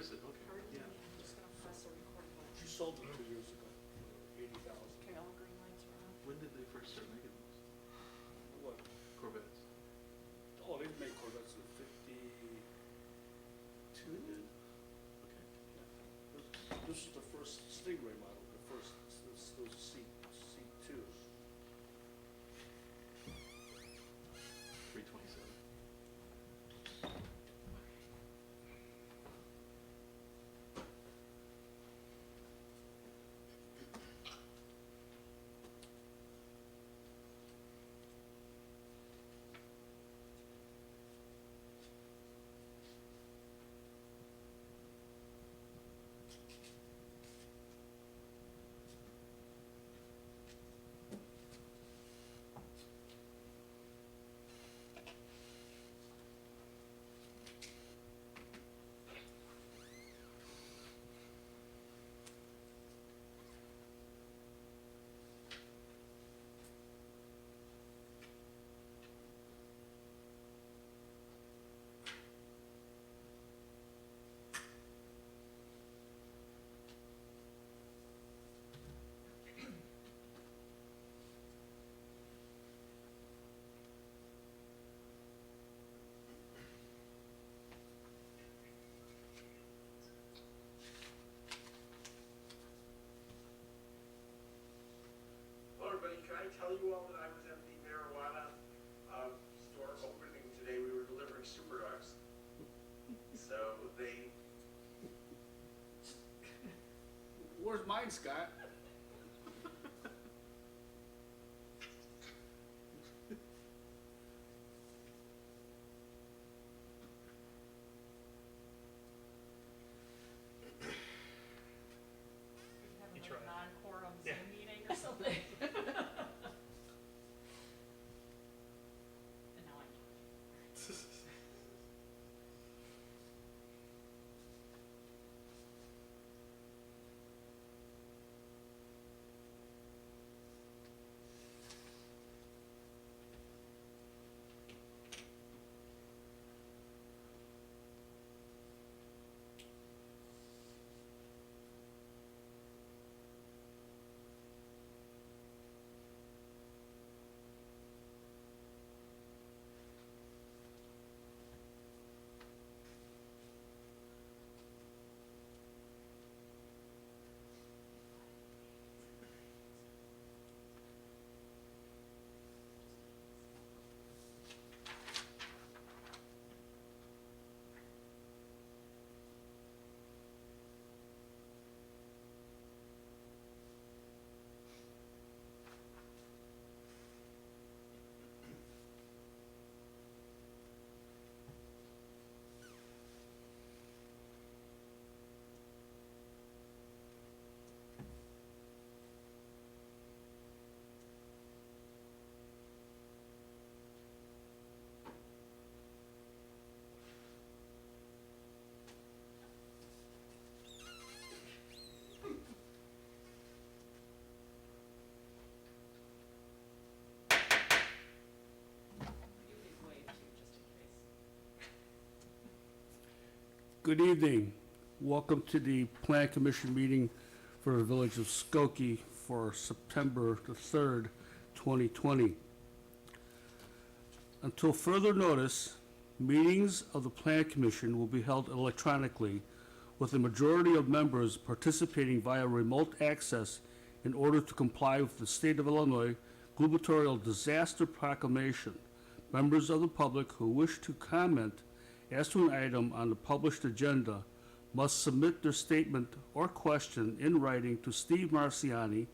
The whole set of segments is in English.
is it? Okay, Pardon me, yeah. I'm just gonna press the record button. She sold it 2 years ago for $80,000. Okay, all green lights are on. When did they first start making those What? Corvettes? Oh, they made Corvettes in '52. Okay. This is the first Stingray model, the first, this was a C2. 327. Hello, everybody. Can I tell you all that I was at the marijuana store opening today? We were delivering super dogs. So they, Where's mine, Scott? We're having You like a try. non-quorum Yeah. Zoom meeting or something. And now I'm talking. You can wave too, just in case. Good evening. Welcome to the Plan Commission meeting for the Village of Skokie for September the 3rd, 2020. Until further notice, meetings of the Plan Commission will be held electronically with a majority of members participating via remote access in order to comply with the State of Illinois gubernatorial disaster proclamation. Members of the public who wish to comment as to an item on the published agenda must submit their statement or question in writing to Steve Marciani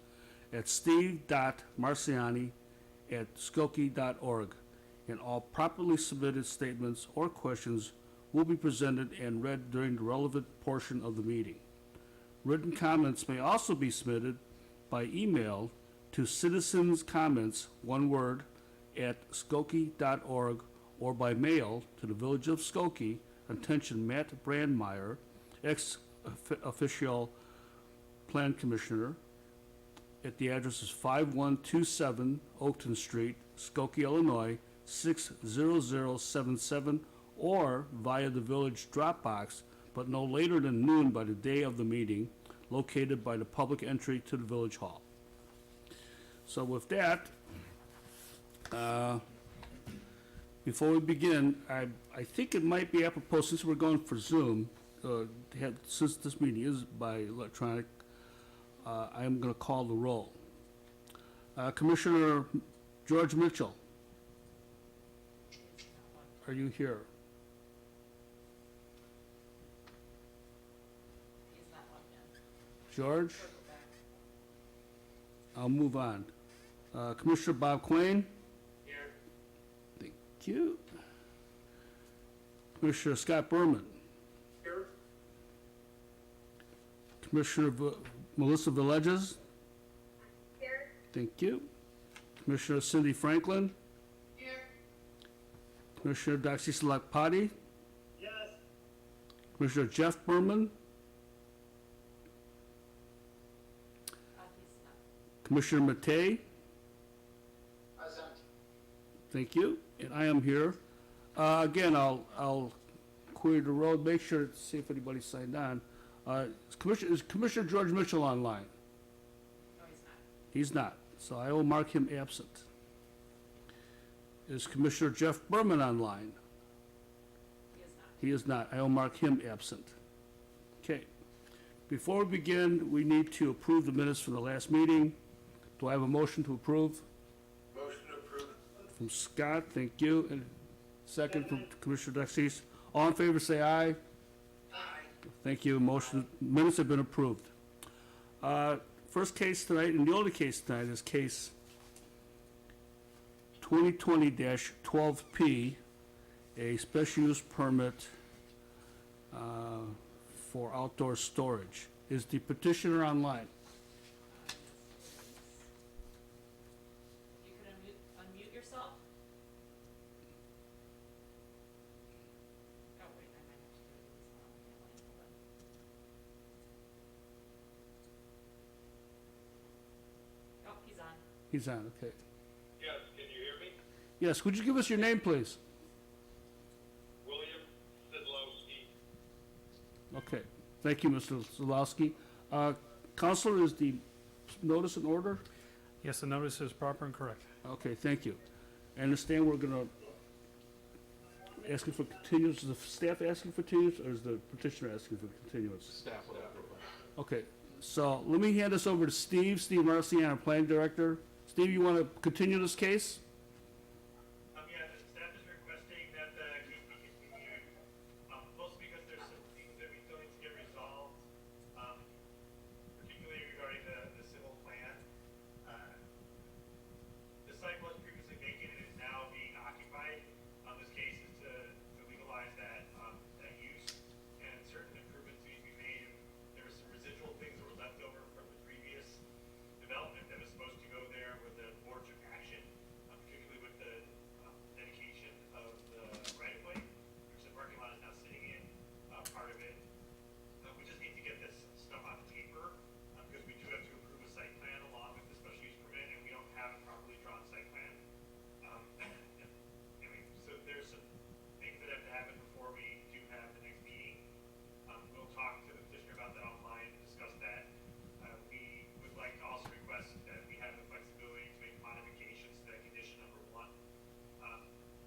at steve.marciani@skokie.org, and all properly submitted statements or questions will be presented and read during the relevant portion of the meeting. Written comments may also be submitted by email to citizenscomments, one word, at skokie.org, or by mail to the Village of Skokie, attention Matt Brandmeier, ex-official Plan Commissioner, at the address is 5127 Oakton Street, Skokie, Illinois, 60077, or via the Village Dropbox but no later than noon by the day of the meeting, located by the public entry to the village hall. So with that, before we begin, I think it might be apropos, since we're going for Zoom, since this meeting is by electronic, I am going to call the roll. Commissioner George Mitchell, are you here? He's not logged in. George? Circle back. I'll move on. Commissioner Bob Quinn? Here. Thank you. Commissioner Scott Berman? Here. Commissioner Melissa Villegas? Here. Thank you. Commissioner Cindy Franklin? Here. Commissioner Doxy Selak-Patty? Yes. Commissioner Jeff Berman? He's not. Commissioner Matei? Present. Thank you. And I am here. Again, I'll query the road, make sure to see if anybody signed on. Is Commissioner George Mitchell online? No, he's not. He's not, so I will mark him absent. Is Commissioner Jeff Berman online? He is not. He is not. I will mark him absent. Okay. Before we begin, we need to approve the minutes from the last meeting. Do I have a motion to approve? Motion approved. From Scott, thank you. And second from Commissioner Dexys. All in favor, say aye. Aye. Thank you. Motion, minutes have been approved. First case tonight, and the only case tonight, is case 2020-12P, a special use permit for outdoor storage. Is the petitioner online? You could unmute yourself? Oh, wait, I might have to do this one. Hold on. Oh, he's on. He's on, okay. Yes, can you hear me? Yes, would you give us your name, please? William Sidlowski. Okay, thank you, Mr. Zalowski. Counselor, is the notice in order? Yes, the notice is proper and correct. Okay, thank you. I understand we're gonna asking for continuance. Is the staff asking for continuance, or is the petitioner asking for continuance? Staff will have to. Okay, so let me hand this over to Steve Marciano, our planning director. Steve, you wanna continue this case? Yeah, the staff is requesting that the case be continued, mostly because there's some things that we still need to get resolved, particularly regarding the civil plan. The site was previously vacant and is now being occupied. This case is to legalize that use, and certain improvements need to be made. There were some residual things that were left over from the previous development that was supposed to go there with the board took action, particularly with the dedication of the right-of-way, which the parking lot is now sitting in, part of it. We just need to get this stuff on paper, because we do have to approve a site plan along with the special use permit, and we don't have a properly drawn site plan. Anyway, so there's some things that have to happen before we do have the next meeting. We'll talk to the petitioner about that offline and discuss that. We would like to also request that we have the flexibility to make modifications to that condition number 1,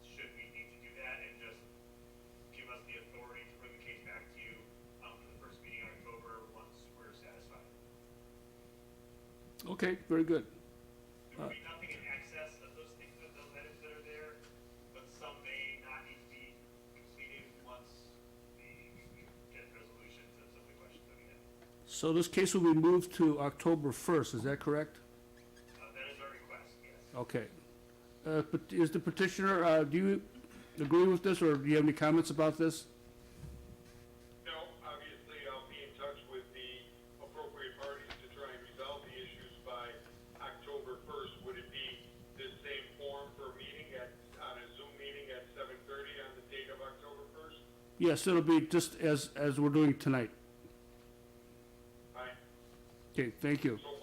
should we need to do that, and just give us the authority to bring the case back to you for the first meeting in October once we're satisfied. Okay, very good. There will be nothing in excess of those things, of those items that are there, but some may not need to be completed once we get resolution to some of the questions that we have. So this case will be moved to October 1st, is that correct? That is our request, yes. Okay. Is the petitioner, do you agree with this, or do you have any comments about this? No, obviously I'll be in touch with the appropriate parties to try and resolve the issues by October 1st. Would it be the same form for a meeting on a Zoom meeting at 7:30 on the date of October 1st? Yes, it'll be just as we're doing tonight. Fine. Okay, thank you. So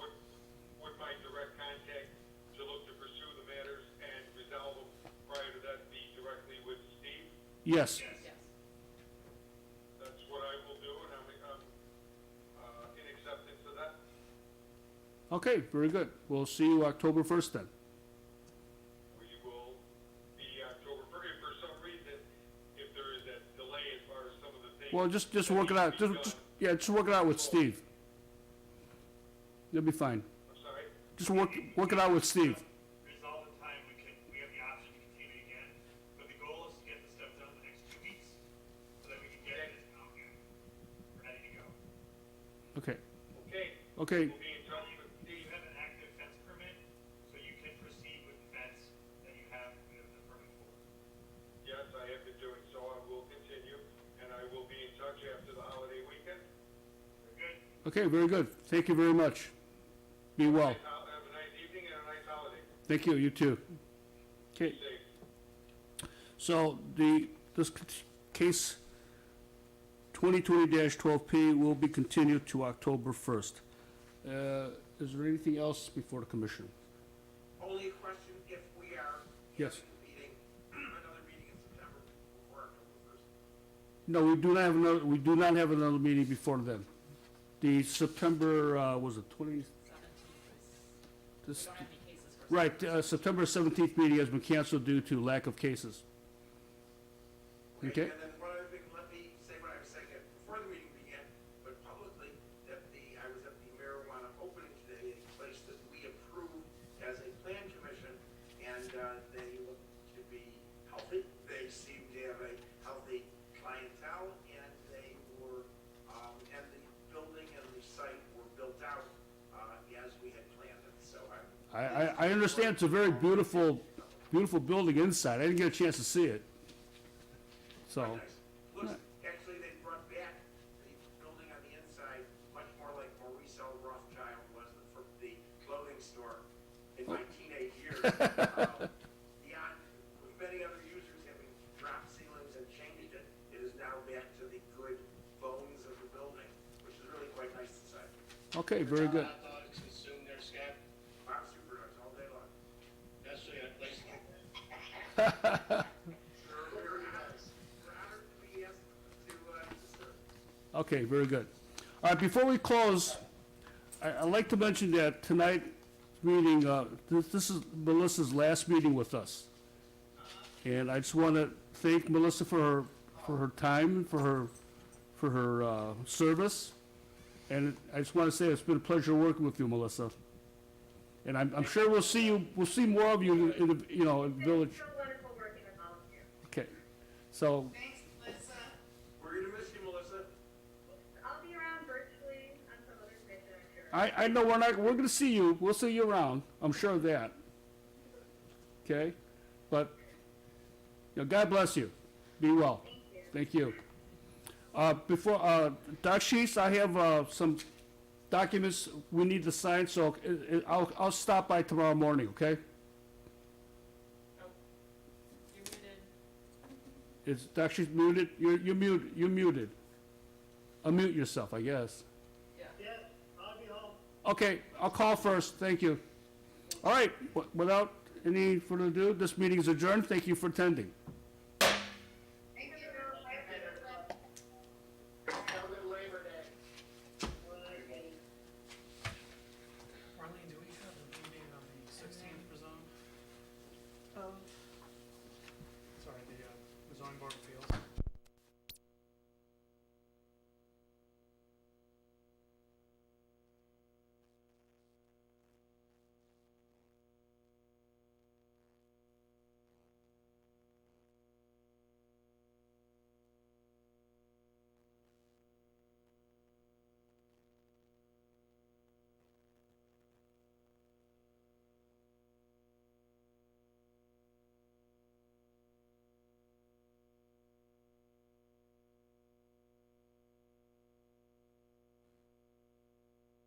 would my direct contact to look to pursue the matters and resolve them prior to that be directly with Steve? Yes, Yes. That's what I will Okay, very good. We'll see you October 1st then. We will be October first. If for some reason, if there is a delay as far as some of the things. Well, just that work it need to out, be done. just work it out with Steve. You'll be fine. I'm sorry? Just work it out with Steve. Resolve the time, we have the option to continue again, but the goal is to get the stuff done in the next 2 weeks, so that we can get this out here, ready to go. Okay, Okay, okay, we'll be in touch with You Steve. have an active fence permit, so you can proceed with the fence that you have the permit for. Yes, I have been doing so. I will continue, and I will be in touch after the holiday weekend. We're good? okay, very good. Thank you very much. Be well. Have a nice evening and a nice holiday. Thank you, you too. Okay, Safe. so this case 2020-12P will be continued to October 1st. Is there anything else before the commission? Only a question if we are Yes. having a meeting, another meeting in September before October 1st. No, we do not have another meeting before then. The September, was it 20, 17th this, is, we don't have any cases for. right, September 17th meeting has been canceled due to lack of cases. Okay. And then one other thing, let me say what I was saying before the meeting began, but publicly, that I was at the marijuana opening today, a place that we approved as a plan commission, and they look to be healthy. They seem to have a healthy clientele, and they were, and the building and the site were built out as we had planned it, so I'm. I understand it's a very beautiful building inside. I didn't get a chance to see it. So, Quite nice. Looks, actually, they brought back the building on the inside, much more like Maurice L. Rothschild was for the clothing store in my teenage years. Beyond, with many other users having dropped ceilings and changed it, it is now back to the good bones of the building, which is really quite nice inside. okay, very good. Hot dogs consumed there, Scott, Bob Super Dogs all day long. especially at a place like Very nice. We're honored to be asked to serve. Okay, very good. All right, before we close, I'd like to mention that tonight's meeting, this is Melissa's last meeting with us. And I just want to thank Melissa for her time, for her service. And I just want to say it's been a pleasure working with you, Melissa. And I'm sure we'll see more of you in the, in the village. It's so wonderful working with all of you. Okay, so, Thanks, Melissa. We're gonna miss you, Melissa. I'll be around virtually on some other commission, I'm sure. I know we're gonna see you, we'll see you around, I'm sure of that. Okay, but, God bless you, be well. Thank you. Thank you. Before, Doc Sheets, I have, some documents we need to sign, so I'll stop by tomorrow morning, okay? Oh, you're muted. Is Doc Sheets muted? You're muted. Unmute yourself, I guess. Yeah. Yeah, I'll be home. Okay, I'll call first, thank you. All right, without any further ado, this meeting is adjourned, thank you for attending.